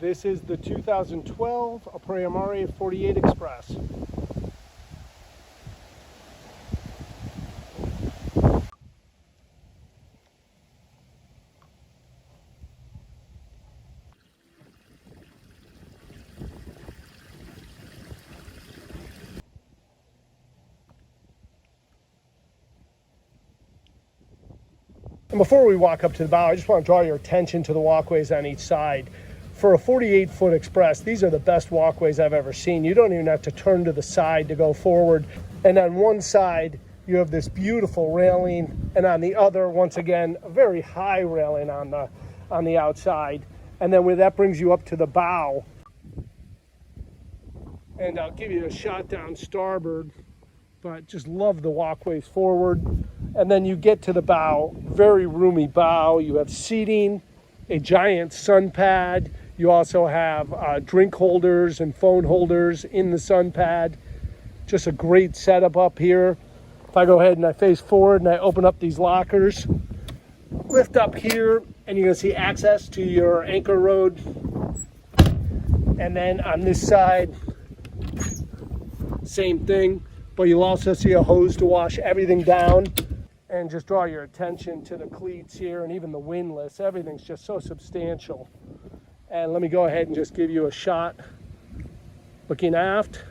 This is the 2012 Apreamare 48 Express. And before we walk up to the bow, I just want to draw your attention to the walkways on each side. For a 48-foot Express, these are the best walkways I've ever seen. You don't even have to turn to the side to go forward. And on one side, you have this beautiful railing, and on the other, once again, a very high railing on the outside. And then when that brings you up to the bow, and I'll give you a shot down starboard, but just love the walkways forward. And then you get to the bow, very roomy bow. You have seating, a giant sun pad. You also have drink holders and phone holders in the sun pad. Just a great setup up here. If I go ahead and I face forward and I open up these lockers, lift up here, and you're gonna see access to your anchor road. And then on this side, same thing, but you'll also see a hose to wash everything down. And just draw your attention to the cleats here and even the windlass. Everything's just so substantial. And let me go ahead and just give you a shot looking aft.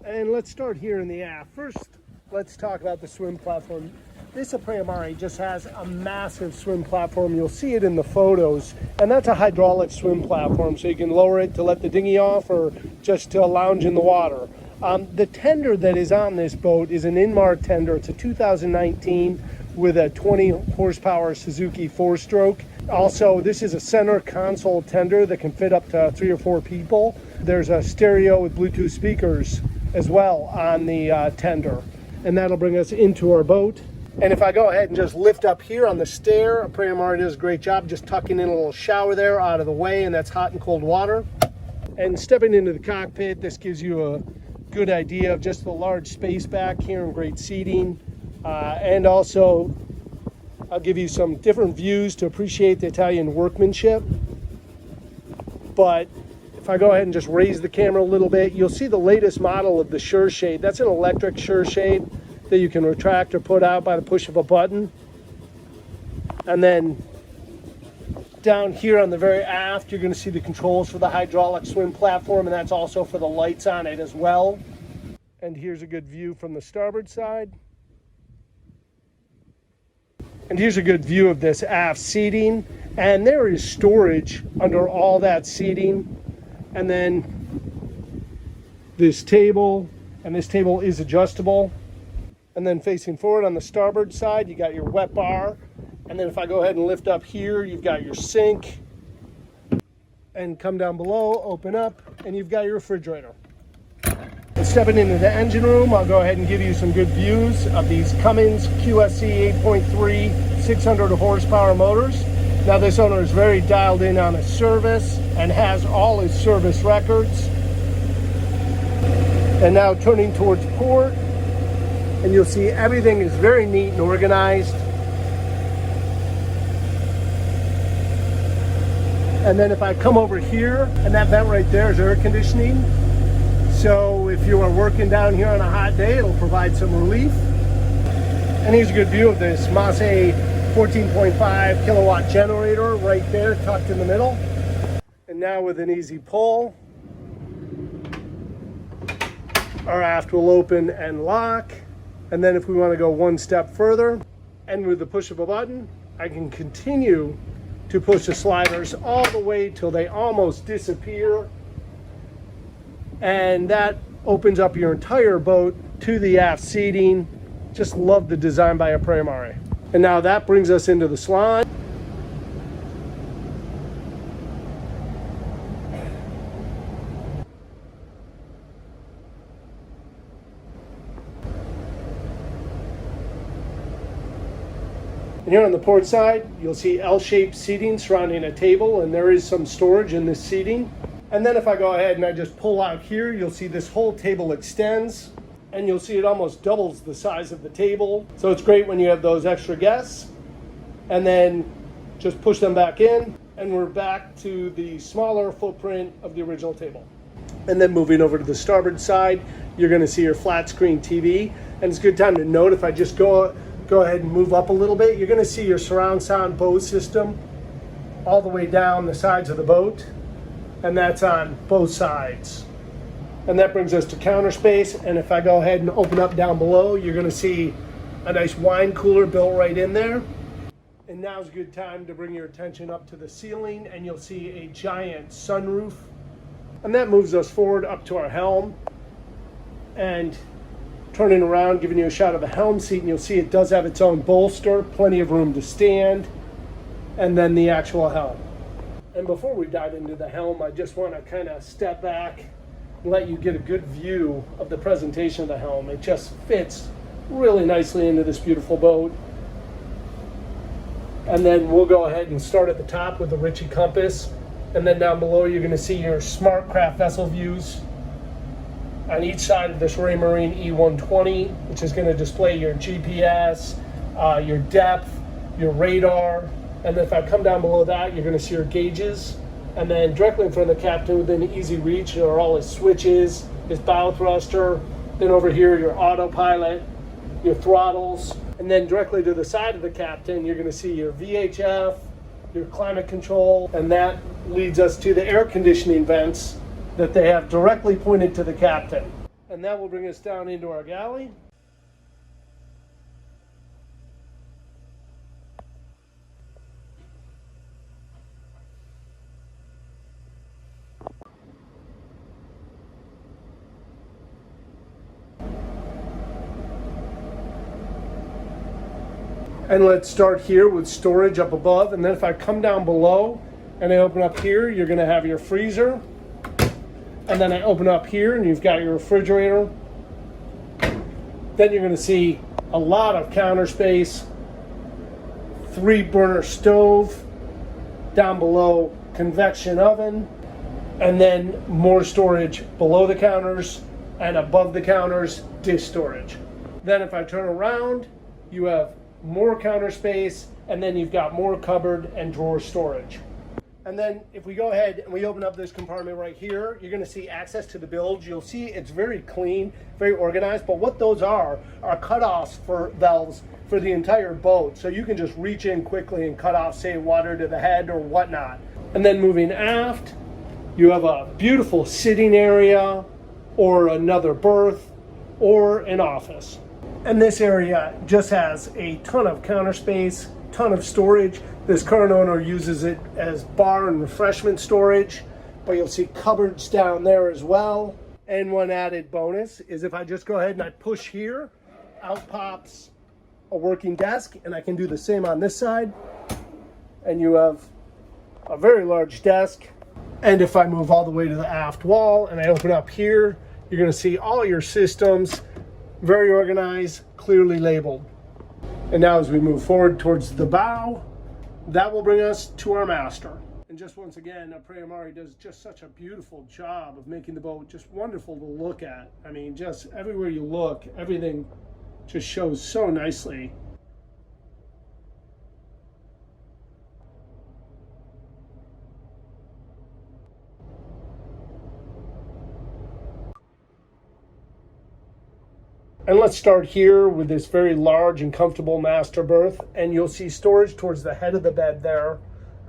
And let's start here in the aft. First, let's talk about the swim platform. This Apreamare just has a massive swim platform. You'll see it in the photos. And that's a hydraulic swim platform, so you can lower it to let the dinghy off or just to lounge in the water. The tender that is on this boat is an Inmar tender. It's a 2019 with a 20 horsepower Suzuki 4-stroke. Also, this is a center console tender that can fit up to 3 or 4 people. There's a stereo with Bluetooth speakers as well on the tender. And that'll bring us into our boat. And if I go ahead and just lift up here on the stair, Apreamare does a great job just tucking in a little shower there out of the way, and that's hot and cold water. And stepping into the cockpit, this gives you a good idea of just the large space back here and great seating. And also, I'll give you some different views to appreciate the Italian workmanship. But if I go ahead and just raise the camera a little bit, you'll see the latest model of the Sure Shade. That's an electric Sure Shade that you can retract or put out by the push of a button. And then down here on the very aft, you're going to see the controls for the hydraulic swim platform, and that's also for the lights on it as well. And here's a good view from the starboard side. And here's a good view of this aft seating. And there is storage under all that seating. And then this table, and this table is adjustable. And then facing forward on the starboard side, you got your wet bar. And then if I go ahead and lift up here, you've got your sink. And come down below, open up, and you've got your refrigerator. And stepping into the engine room, I'll go ahead and give you some good views of these Cummins QSC 8.3 600 horsepower motors. Now this owner is very dialed in on his service and has all his service records. And now turning towards port, and you'll see everything is very neat and organized. And then if I come over here, and that vent right there is air conditioning. So if you are working down here on a hot day, it'll provide some relief. And here's a good view of this Masse 14.5 kilowatt generator right there tucked in the middle. And now with an easy pull, our aft will open and lock. And then if we want to go one step further, and with the push of a button, I can continue to push the sliders all the way till they almost disappear. And that opens up your entire boat to the aft seating. Just love the design by Apreamare. And now that brings us into the salon. And here on the port side, you'll see L-shaped seating surrounding a table, and there is some storage in this seating. And then if I go ahead and I just pull out here, you'll see this whole table extends, and you'll see it almost doubles the size of the table. So it's great when you have those extra guests. And then just push them back in, And we're back to the smaller footprint of the original table. And then moving over to the starboard side, you're going to see your flat screen TV. And it's a good time to note, if I just go ahead and move up a little bit, you're going to see your surround sound Bose system all the way down the sides of the boat. And that's on both sides. And that brings us to counter space. And if I go ahead and open up down below, you're going to see a nice wine cooler built right in there. And now's a good time to bring your attention up to the ceiling, and you'll see a giant sunroof. And that moves us forward up to our helm. And turning around, giving you a shot of the helm seat, and you'll see it does have its own bolster, plenty of room to stand, and then the actual helm. And before we dive into the helm, I just want to kind of step back and let you get a good view of the presentation of the helm. It just fits really nicely into this beautiful boat. And then we'll go ahead and start at the top with the Ritchie compass. And then down below, you're going to see your smart craft vessel views on each side of this Raymarine E120, which is going to display your GPS, your depth, your radar. And then if I come down below that, you're going to see your gauges. And then directly in front of the captain within easy reach are all his switches, his bow thruster. Then over here, your autopilot, your throttles. And then directly to the side of the captain, you're going to see your VHF, your climate control, and that leads us to the air conditioning vents that they have directly pointed to the captain. And that will bring us down into our galley. And let's start here with storage up above. And then if I come down below and I open up here, you're going to have your freezer. And then I open up here and you've got your refrigerator. Then you're going to see a lot of counter space, 3-burner stove, down below convection oven, and then more storage below the counters, and above the counters, dish storage. Then if I turn around, you have more counter space, and then you've got more cupboard and drawer storage. And then if we go ahead and we open up this compartment right here, you're going to see access to the bilge. You'll see it's very clean, very organized, but what those are cutoffs for valves for the entire boat. So you can just reach in quickly and cut off, say, water to the head or whatnot. And then moving aft, you have a beautiful sitting area or another berth or an office. And this area just has a ton of counter space, ton of storage. This current owner uses it as bar and refreshment storage, but you'll see cupboards down there as well. And one added bonus is if I just go ahead and I push here, out pops a working desk, and I can do the same on this side. And you have a very large desk. And if I move all the way to the aft wall and I open up here, you're going to see all your systems, very organized, clearly labeled. And now as we move forward towards the bow, that will bring us to our master. And just once again, Apreamare does just such a beautiful job of making the boat just wonderful to look at. I mean, just everywhere you look, everything just shows so nicely. And let's start here with this very large and comfortable master berth. And you'll see storage towards the head of the bed there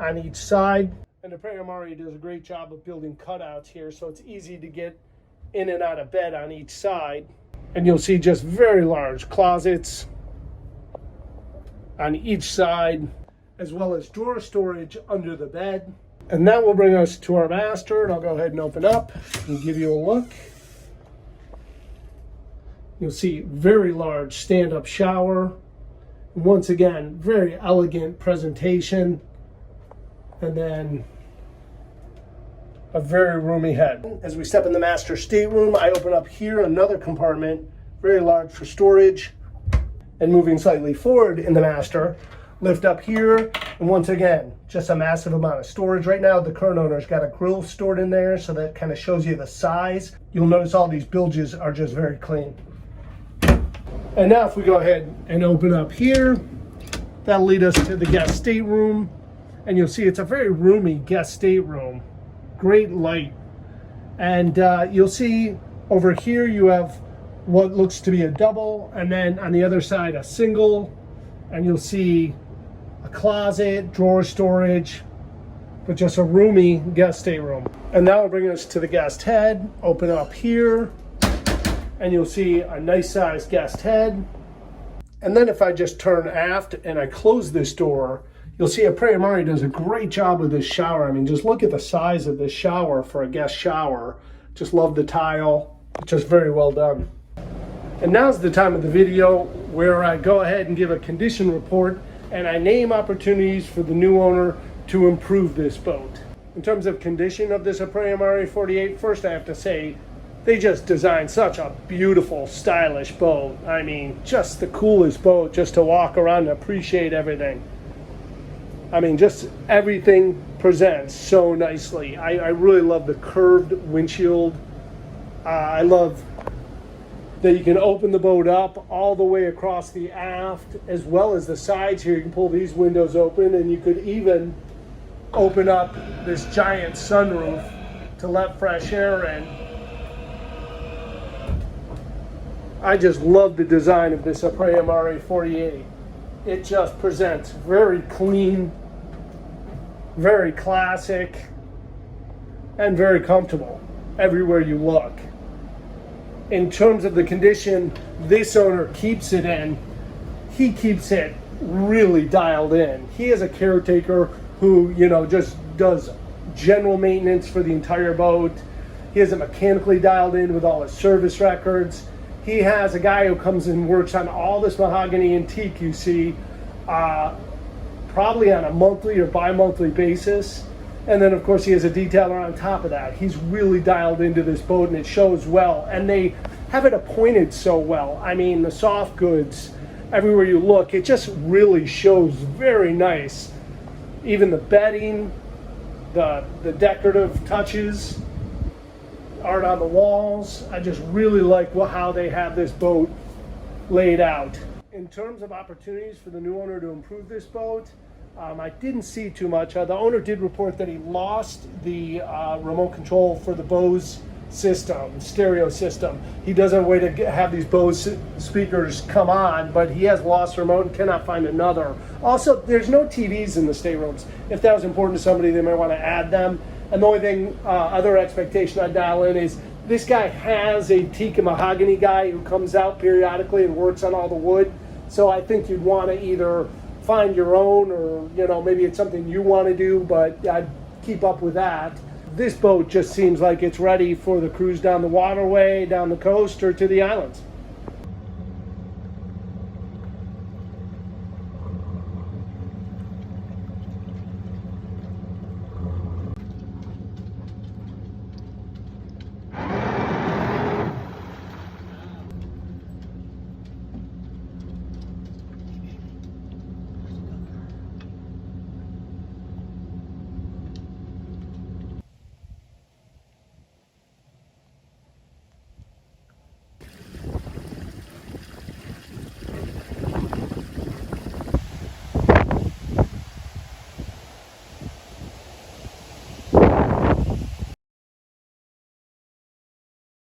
on each side. And Apreamare does a great job of building cutouts here, so it's easy to get in and out of bed on each side. And you'll see just very large closets on each side, as well as drawer storage under the bed. And that will bring us to our master, and I'll go ahead and open up and give you a look. You'll see very large stand-up shower. Once again, very elegant presentation. And then a very roomy head. As we step in the master stateroom, I open up here another compartment, very large for storage. And moving slightly forward in the master, lift up here, and once again, just a massive amount of storage. Right now, the current owner's got a grill stored in there, so that kind of shows you the size. You'll notice all these bilges are just very clean. And now if we go ahead and open up here, that'll lead us to the guest stateroom. And you'll see it's a very roomy guest stateroom. Great light. And you'll see over here you have what looks to be a double, and then on the other side a single. And you'll see a closet, drawer storage, but just a roomy guest stateroom. And now we'll bring us to the guest head. Open up here, and you'll see a nice sized guest head. And then if I just turn aft and I close this door, you'll see Apreamare does a great job with this shower. I mean, just look at the size of this shower for a guest shower. Just love the tile, just very well done. And now's the time of the video where I go ahead and give a condition report and I name opportunities for the new owner to improve this boat. In terms of condition of this Apreamare 48, first I have to say, they just designed such a beautiful, stylish boat. I mean, just the coolest boat just to walk around and appreciate everything. I mean, just everything presents so nicely. I really love the curved windshield. I love that you can open the boat up all the way across the aft, as well as the sides here. You can pull these windows open, and you could even open up this giant sunroof to let fresh air in. I just love the design of this Apreamare 48. It just presents very clean, very classic, and very comfortable everywhere you look. In terms of the condition this owner keeps it in, he keeps it really dialed in. He is a caretaker who, just does general maintenance for the entire boat. He has it mechanically dialed in with all his service records. He has a guy who comes and works on all this mahogany and teak you see, probably on a monthly or bi-monthly basis. And then, of course, he has a detailer on top of that. He's really dialed into this boat, and it shows well. And they have it appointed so well. I mean, the soft goods, everywhere you look, it just really shows very nice. Even the bedding, the decorative touches, art on the walls. I just really like how they have this boat laid out. In terms of opportunities for the new owner to improve this boat, I didn't see too much. The owner did report that he lost the remote control for the Bose system, stereo system. He doesn't have a way to have these Bose speakers come on, but he has lost the remote and cannot find another. Also, there's no TVs in the staterooms. If that was important to somebody, they might want to add them. And the only thing, other expectation I dial in is this guy has a teak and mahogany guy who comes out periodically and works on all the wood. So I think you'd want to either find your own, or maybe it's something you want to do, but I'd keep up with that. This boat just seems like it's ready for the cruise down the waterway, down the coast, or to the islands.